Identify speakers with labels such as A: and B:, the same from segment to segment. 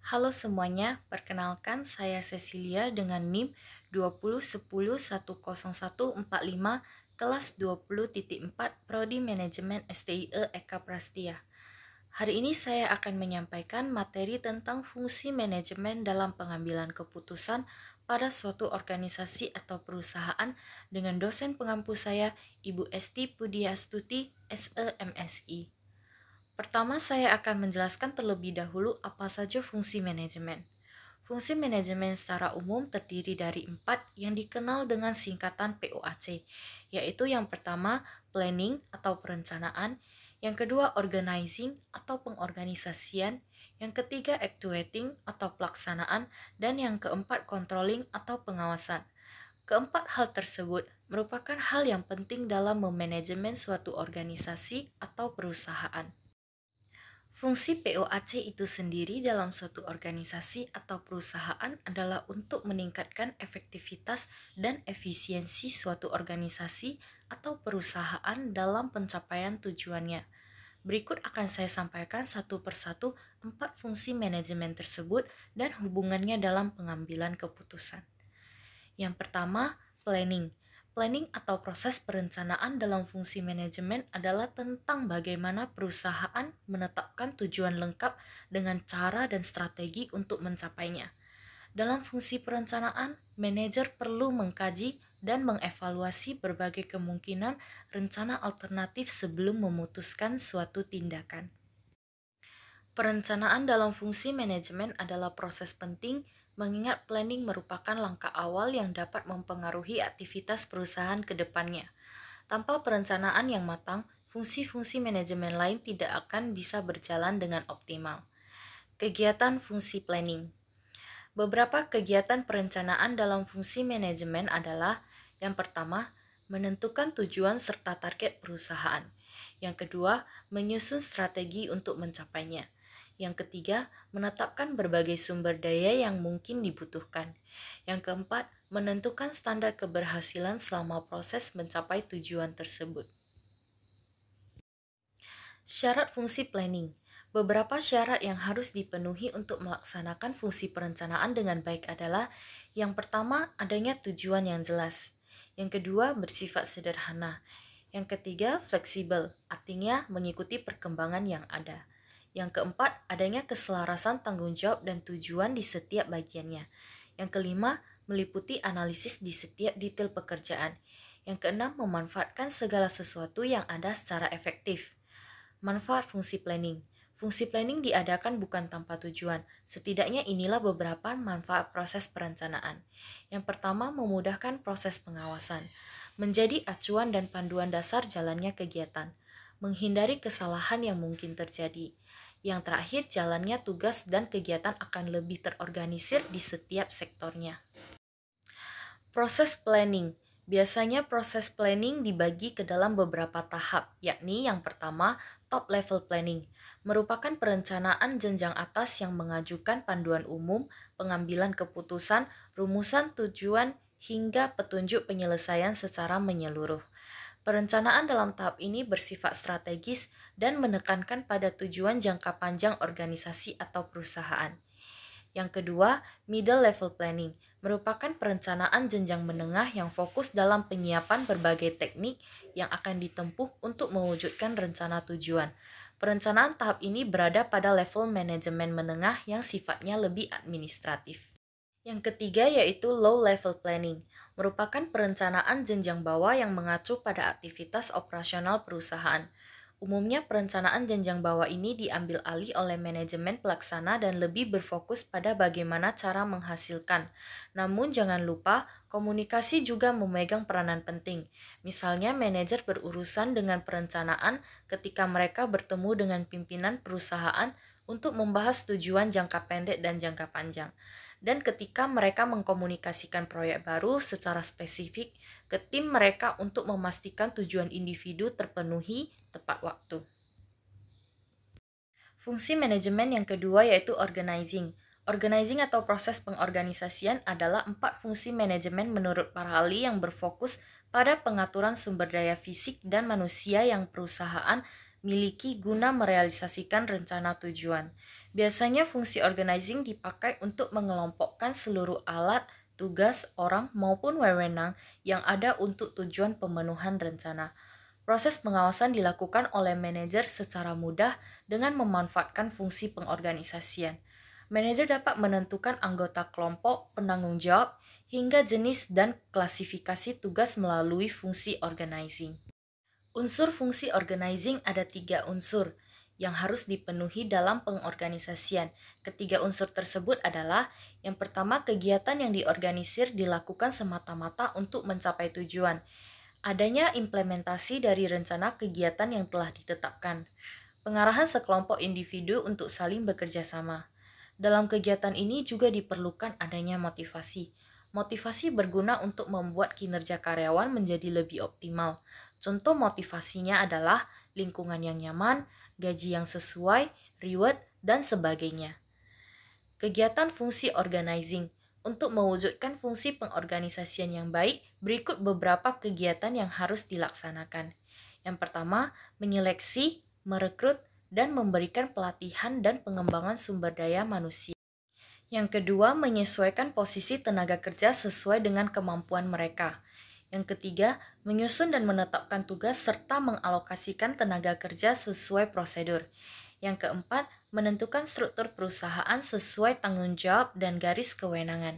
A: Halo semuanya, perkenalkan saya Cecilia dengan NIM 2010100145 kelas 20.4 Prodi Manajemen STIE Eka Prastia. Hari ini saya akan menyampaikan materi tentang fungsi manajemen dalam pengambilan keputusan pada suatu organisasi atau perusahaan dengan dosen pengampu saya, Ibu Esti Pudiastuti, SEMSI. Pertama, saya akan menjelaskan terlebih dahulu apa saja fungsi manajemen. Fungsi manajemen secara umum terdiri dari 4 yang dikenal dengan singkatan POAC, yaitu yang pertama planning atau perencanaan, yang kedua organizing atau pengorganisasian, yang ketiga actuating atau pelaksanaan, dan yang keempat controlling atau pengawasan. Keempat hal tersebut merupakan hal yang penting dalam memanajemen suatu organisasi atau perusahaan. Fungsi POAC itu sendiri dalam suatu organisasi atau perusahaan adalah untuk meningkatkan efektivitas dan efisiensi suatu organisasi atau perusahaan dalam pencapaian tujuannya. Berikut akan saya sampaikan satu persatu 4 fungsi manajemen tersebut dan hubungannya dalam pengambilan keputusan. Yang pertama, planning. Planning atau proses perencanaan dalam fungsi manajemen adalah tentang bagaimana perusahaan menetapkan tujuan lengkap dengan cara dan strategi untuk mencapainya. Dalam fungsi perencanaan, manajer perlu mengkaji dan mengevaluasi berbagai kemungkinan rencana alternatif sebelum memutuskan suatu tindakan. Perencanaan dalam fungsi manajemen adalah proses penting mengingat planning merupakan langkah awal yang dapat mempengaruhi aktivitas perusahaan ke depannya. Tanpa perencanaan yang matang, fungsi-fungsi manajemen lain tidak akan bisa berjalan dengan optimal. Kegiatan fungsi planning. Beberapa kegiatan perencanaan dalam fungsi manajemen adalah: yang pertama, menentukan tujuan serta target perusahaan. Yang kedua, menyusun strategi untuk mencapainya. Yang ketiga, menetapkan berbagai sumber daya yang mungkin dibutuhkan. Yang keempat, menentukan standar keberhasilan selama proses mencapai tujuan tersebut. Syarat fungsi planning. Beberapa syarat yang harus dipenuhi untuk melaksanakan fungsi perencanaan dengan baik adalah: yang pertama, adanya tujuan yang jelas. Yang kedua, bersifat sederhana. Yang ketiga, fleksibel, artinya mengikuti perkembangan yang ada. Yang keempat, adanya keselarasan tanggung jawab dan tujuan di setiap bagiannya. Yang kelima, meliputi analisis di setiap detail pekerjaan. Yang keenam, memanfaatkan segala sesuatu yang ada secara efektif. Manfaat fungsi planning. Fungsi planning diadakan bukan tanpa tujuan. Setidaknya inilah beberapa manfaat proses perencanaan. Yang pertama, memudahkan proses pengawasan. Menjadi acuan dan panduan dasar jalannya kegiatan. Menghindari kesalahan yang mungkin terjadi. Yang terakhir, jalannya tugas dan kegiatan akan lebih terorganisir di setiap sektornya. Proses planning. Biasanya proses planning dibagi ke dalam beberapa tahap, yakni yang pertama, top level planning, merupakan perencanaan jenjang atas yang mengajukan panduan umum, pengambilan keputusan, rumusan tujuan, hingga petunjuk penyelesaian secara menyeluruh. Perencanaan dalam tahap ini bersifat strategis dan menekankan pada tujuan jangka panjang organisasi atau perusahaan. Yang kedua, middle level planning, merupakan perencanaan jenjang menengah yang fokus dalam penyiapan berbagai teknik yang akan ditempuh untuk mewujudkan rencana tujuan. Perencanaan tahap ini berada pada level manajemen menengah yang sifatnya lebih administratif. Yang ketiga yaitu low level planning, merupakan perencanaan jenjang bawah yang mengacu pada aktivitas operasional perusahaan. Umumnya perencanaan jenjang bawah ini diambil alih oleh manajemen pelaksana dan lebih berfokus pada bagaimana cara menghasilkan. Namun jangan lupa, komunikasi juga memegang peranan penting. Misalnya manajer berurusan dengan perencanaan ketika mereka bertemu dengan pimpinan perusahaan untuk membahas tujuan jangka pendek dan jangka panjang. Dan ketika mereka mengkomunikasikan proyek baru secara spesifik ke tim mereka untuk memastikan tujuan individu terpenuhi tepat waktu. Fungsi manajemen yang kedua yaitu organizing. Organizing atau proses pengorganisasian adalah 4 fungsi manajemen menurut para ahli yang berfokus pada pengaturan sumber daya fisik dan manusia yang perusahaan miliki guna merealisasikan rencana tujuan. Biasanya fungsi organizing dipakai untuk mengelompokkan seluruh alat, tugas, orang, maupun wewenang yang ada untuk tujuan pemenuhan rencana. Proses pengawasan dilakukan oleh manajer secara mudah dengan memanfaatkan fungsi pengorganisasian. Manajer dapat menentukan anggota kelompok, penanggung jawab, hingga jenis dan klasifikasi tugas melalui fungsi organizing. Unsur fungsi organizing ada 3 unsur yang harus dipenuhi dalam pengorganisasian. Ketiga unsur tersebut adalah: yang pertama, kegiatan yang diorganisir dilakukan semata-mata untuk mencapai tujuan. Adanya implementasi dari rencana kegiatan yang telah ditetapkan. Pengarahan sekelompok individu untuk saling bekerja sama. Dalam kegiatan ini juga diperlukan adanya motivasi. Motivasi berguna untuk membuat kinerja karyawan menjadi lebih optimal. Contoh motivasinya adalah lingkungan yang nyaman, gaji yang sesuai, reward, dan sebagainya. Kegiatan fungsi organizing. Untuk mewujudkan fungsi pengorganisasian yang baik, berikut beberapa kegiatan yang harus dilaksanakan. Yang pertama, menyeleksi, merekrut, dan memberikan pelatihan dan pengembangan sumber daya manusia. Yang kedua, menyesuaikan posisi tenaga kerja sesuai dengan kemampuan mereka. Yang ketiga, menyusun dan menetapkan tugas serta mengalokasikan tenaga kerja sesuai prosedur. Yang keempat, menentukan struktur perusahaan sesuai tanggung jawab dan garis kewenangan.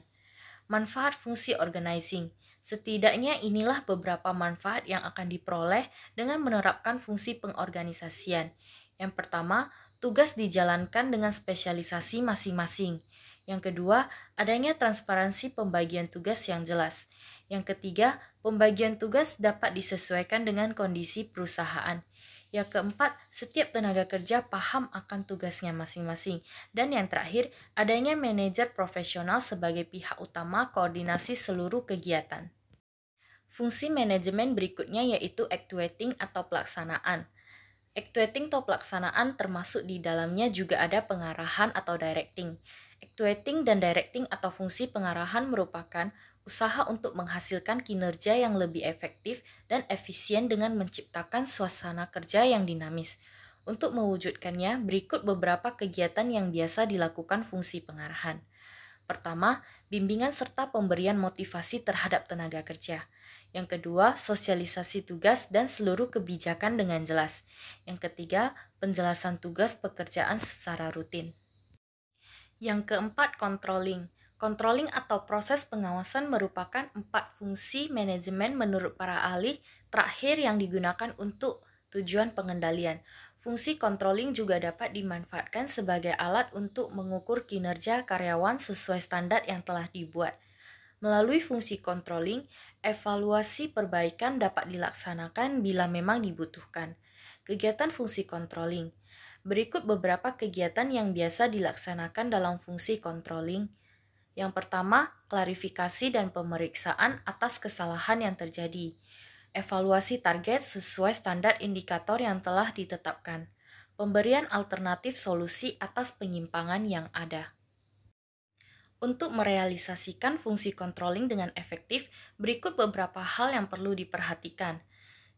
A: Manfaat fungsi organizing. Setidaknya inilah beberapa manfaat yang akan diperoleh dengan menerapkan fungsi pengorganisasian. Yang pertama, tugas dijalankan dengan spesialisasi masing-masing. Yang kedua, adanya transparansi pembagian tugas yang jelas. Yang ketiga, pembagian tugas dapat disesuaikan dengan kondisi perusahaan. Yang keempat, setiap tenaga kerja paham akan tugasnya masing-masing. Dan yang terakhir, adanya manajer profesional sebagai pihak utama koordinasi seluruh kegiatan. Fungsi manajemen berikutnya yaitu actuating atau pelaksanaan. Actuating atau pelaksanaan termasuk di dalamnya juga ada pengarahan atau directing. Actuating dan directing atau fungsi pengarahan merupakan usaha untuk menghasilkan kinerja yang lebih efektif dan efisien dengan menciptakan suasana kerja yang dinamis. Untuk mewujudkannya, berikut beberapa kegiatan yang biasa dilakukan fungsi pengarahan. Pertama, bimbingan serta pemberian motivasi terhadap tenaga kerja. Yang kedua, sosialisasi tugas dan seluruh kebijakan dengan jelas. Yang ketiga, penjelasan tugas pekerjaan secara rutin. Yang keempat, controlling. Controlling atau proses pengawasan merupakan 4 fungsi manajemen menurut para ahli terakhir yang digunakan untuk tujuan pengendalian. Fungsi controlling juga dapat dimanfaatkan sebagai alat untuk mengukur kinerja karyawan sesuai standar yang telah dibuat. Melalui fungsi controlling, evaluasi perbaikan dapat dilaksanakan bila memang dibutuhkan. Kegiatan fungsi controlling. Berikut beberapa kegiatan yang biasa dilaksanakan dalam fungsi controlling. Yang pertama, klarifikasi dan pemeriksaan atas kesalahan yang terjadi. Evaluasi target sesuai standar indikator yang telah ditetapkan. Pemberian alternatif solusi atas penyimpangan yang ada. Untuk merealisasikan fungsi controlling dengan efektif, berikut beberapa hal yang perlu diperhatikan.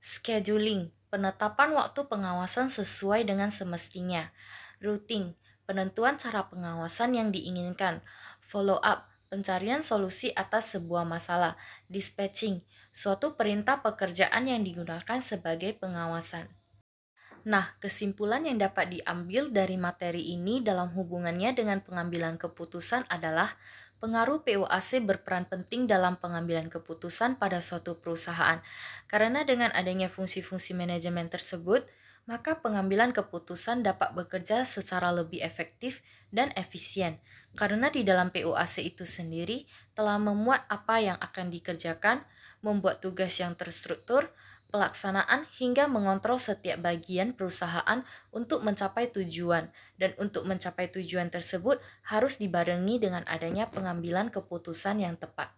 A: Scheduling, penetapan waktu pengawasan sesuai dengan semestinya. Routing, penentuan cara pengawasan yang diinginkan. Follow up, pencarian solusi atas sebuah masalah. Dispatching, suatu perintah pekerjaan yang digunakan sebagai pengawasan. Nah, kesimpulan yang dapat diambil dari materi ini dalam hubungannya dengan pengambilan keputusan adalah pengaruh PUAC berperan penting dalam pengambilan keputusan pada suatu perusahaan. Karena dengan adanya fungsi-fungsi manajemen tersebut, maka pengambilan keputusan dapat bekerja secara lebih efektif dan efisien. Karena di dalam PUAC itu sendiri telah memuat apa yang akan dikerjakan, membuat tugas yang terstruktur, pelaksanaan hingga mengontrol setiap bagian perusahaan untuk mencapai tujuan, dan untuk mencapai tujuan tersebut harus dibarengi dengan adanya pengambilan keputusan yang tepat.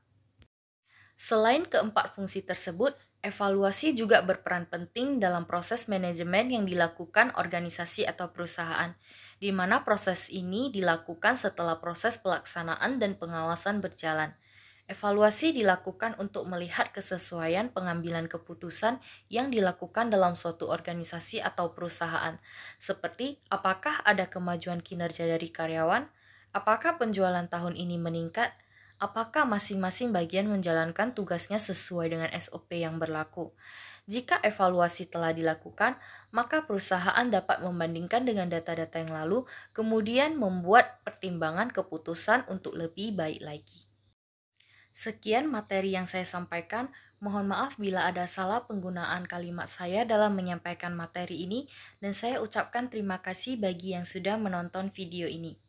A: Selain keempat fungsi tersebut, evaluasi juga berperan penting dalam proses manajemen yang dilakukan organisasi atau perusahaan, di mana proses ini dilakukan setelah proses pelaksanaan dan pengawasan berjalan. Evaluasi dilakukan untuk melihat kesesuaian pengambilan keputusan yang dilakukan dalam suatu organisasi atau perusahaan, seperti apakah ada kemajuan kinerja dari karyawan, apakah penjualan tahun ini meningkat, apakah masing-masing bagian menjalankan tugasnya sesuai dengan SOP yang berlaku. Jika evaluasi telah dilakukan, maka perusahaan dapat membandingkan dengan data-data yang lalu, kemudian membuat pertimbangan keputusan untuk lebih baik lagi. Sekian materi yang saya sampaikan. Mohon maaf bila ada salah penggunaan kalimat saya dalam menyampaikan materi ini, dan saya ucapkan terima kasih bagi yang sudah menonton video ini.